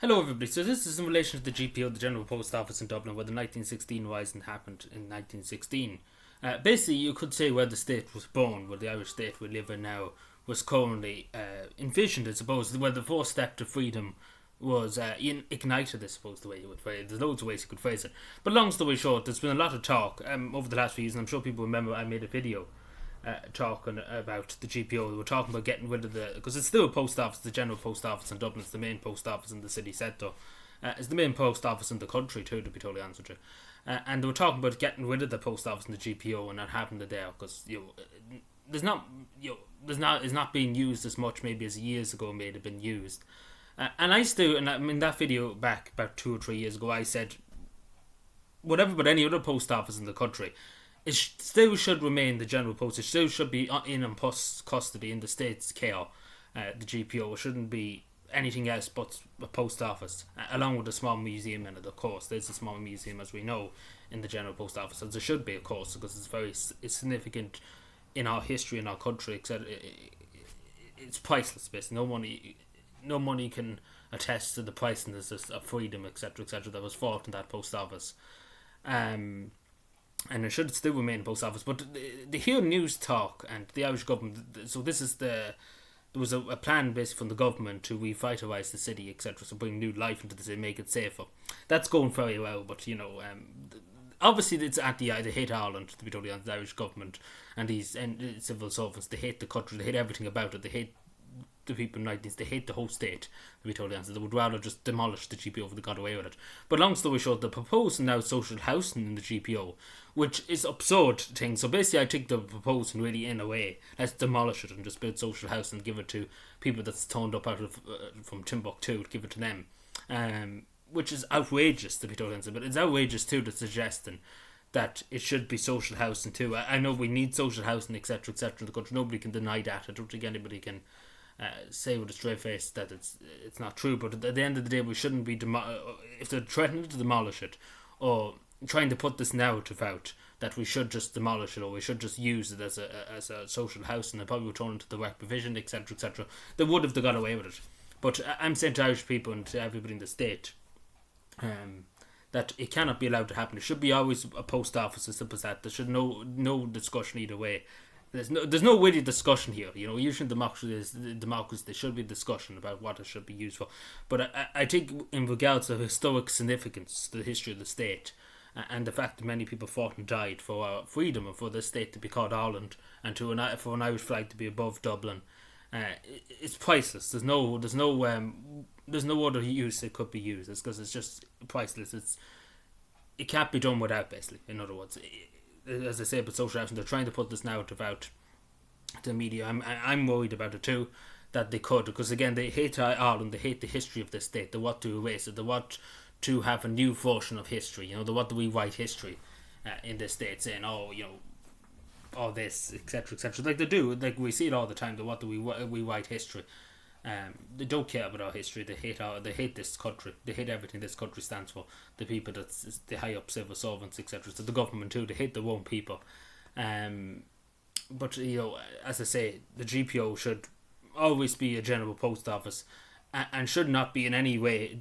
Hello, everybody. So this is in relation to the GPO, the General Post Office in Dublin, where the 1916 rising happened in 1916. Basically, you could say where the state was born, where the Irish state we live in now was currently envisioned, I suppose, where the first step to freedom was ignited, I suppose, the way you would phrase it. There's loads of ways you could phrase it. But long story short, there's been a lot of talk over the last few years, and I'm sure people remember I made a video talking about the GPO. We were talking about getting rid of because it's still a post office, the General Post Office in Dublin. It's the main post office in the city centre. It's the main post office in the country too, to be totally honest with you. And they were talking about getting rid of the post office and the GPO and not having it there because there's it's not being used as much maybe as years ago may have been used. And I still, and I mean that video back about 2 or 3 years ago, I said whatever but any other post office in the country, it still should remain the General Post. It still should be in and post custody in the state's care. The GPO it shouldn't be anything else but a post office, along with a small museum in it. Of course, there's a small museum, as we know, in the General Post Office, as there should be, of course, because it's significant in our history, in our country, etc. It's priceless, basically. No money can attest to the pricelessness of freedom, etc., etc., that was fought in that post office. And it should still remain a post office. But the hear news talk and the Irish government, so there was a plan basically from the government to revitalise the city, etc., so bring new life into the city, make it safer. That's going very well, but obviously it's they hate Ireland, to be totally honest, the Irish government and these civil servants. They hate the country, they hate everything about it, they hate the people in 19s, they hate the whole state, to be totally honest. They would rather just demolish the GPO if they got away with it. But long story short, they're proposing now social housing in the GPO, which is absurd thing. So basically I think they're proposing really in a way, let's demolish it and just build social housing and give it to people that's turned up out of from Timbuktu, give it to them. Which is outrageous, to be totally honest. But it's outrageous too, the suggesting that it should be social housing too. I know we need social housing, etc., etc. in the country. Nobody can deny that. I don't think anybody can say with a straight face that it's not true, but at the end of the day we shouldn't be if they're threatening to demolish it or trying to put this narrative out that we should just demolish it or we should just use it as a social house and probably return it to the work provision, etc., etc., they would have got away with it. But I'm saying to Irish people and to everybody in the state that it cannot be allowed to happen. It should be always a post office as simple as that. There should no discussion either way. There's no witty discussion here. Usually democracy there should be discussion about what it should be used for. But I think in regards to historic significance, the history of the state, and the fact that many people fought and died for our freedom and for the state to be called Ireland and for an Irish flag to be above Dublin, it's priceless. There's no other use it could be used. It's because it's just priceless. It can't be done without, basically. In other words, as I say about social housing, they're trying to put this narrative out to the media. I'm worried about it too, that they could, because again they hate Ireland, they hate the history of this state, they want to erase it, they want to have a new version of history. They want to rewrite history in this state, saying all this, etc., etc. Like they do, like we see it all the time. They want to rewrite history. They don't care about our history. They hate this country. They hate everything this country stands for. The people that's the high up civil servants, etc. So the government too. They hate their own people. But as I say, the GPO should always be a general post office, and should not be in any way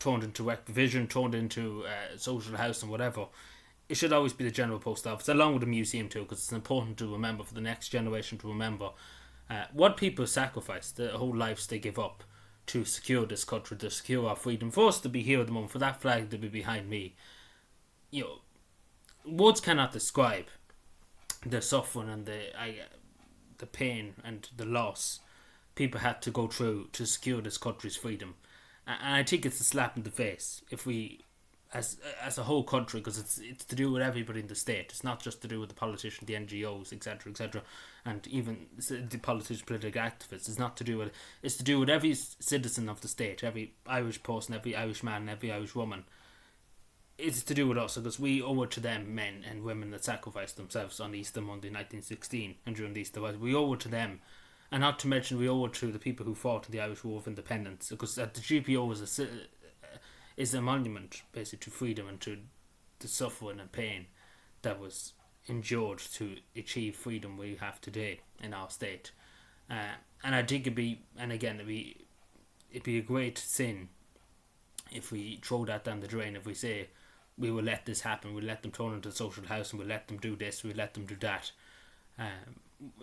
turned into work provision, turned into social housing, whatever. It should always be the general post office, along with the museum too, because it's important to remember for the next generation to remember. What people sacrifice, the whole lives they give up to secure this country, to secure our freedom, for us to be here at the moment, for that flag to be behind me. Words cannot describe the suffering and the pain and the loss people had to go through to secure this country's freedom. And I think it's a slap in the face if we, as a whole country, because it's to do with everybody in the state. It's not just to do with the politicians, the NGOs, etc., etc., and even the politicians, political activists. It's not to do with. It's to do with every citizen of the state, every Irish person, every Irish man, every Irish woman. It's to do with us, because we owe it to them, men and women that sacrificed themselves on Easter Monday 1916 and during the Easter. We owe it to them. And not to mention we owe it to the people who fought in the Irish War of Independence, because the GPO is a monument basically to freedom and to the suffering and pain that was endured to achieve freedom we have today in our state. And I think it'd be a great sin if we throw that down the drain, if we say we will let this happen, we'll let them turn into social housing, we'll let them do this, we'll let them do that.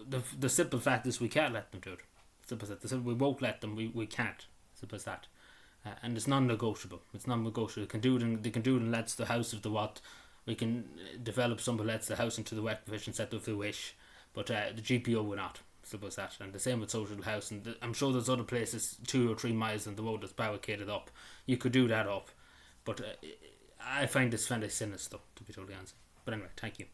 The simple fact is we can't let them do it. Simple as that. We won't let them. We can't. Simple as that. And it's non-negotiable. It's non-negotiable. They can do it and let's the house of the what. We can develop some who lets the house into the wet provision set if they wish, but the GPO will not. Simple as that. And the same with social housing. I'm sure there's other places 2 or 3 miles on the road that's barricaded up. You could do that up, but I find this fairly sinister, to be totally honest. But anyway, thank you.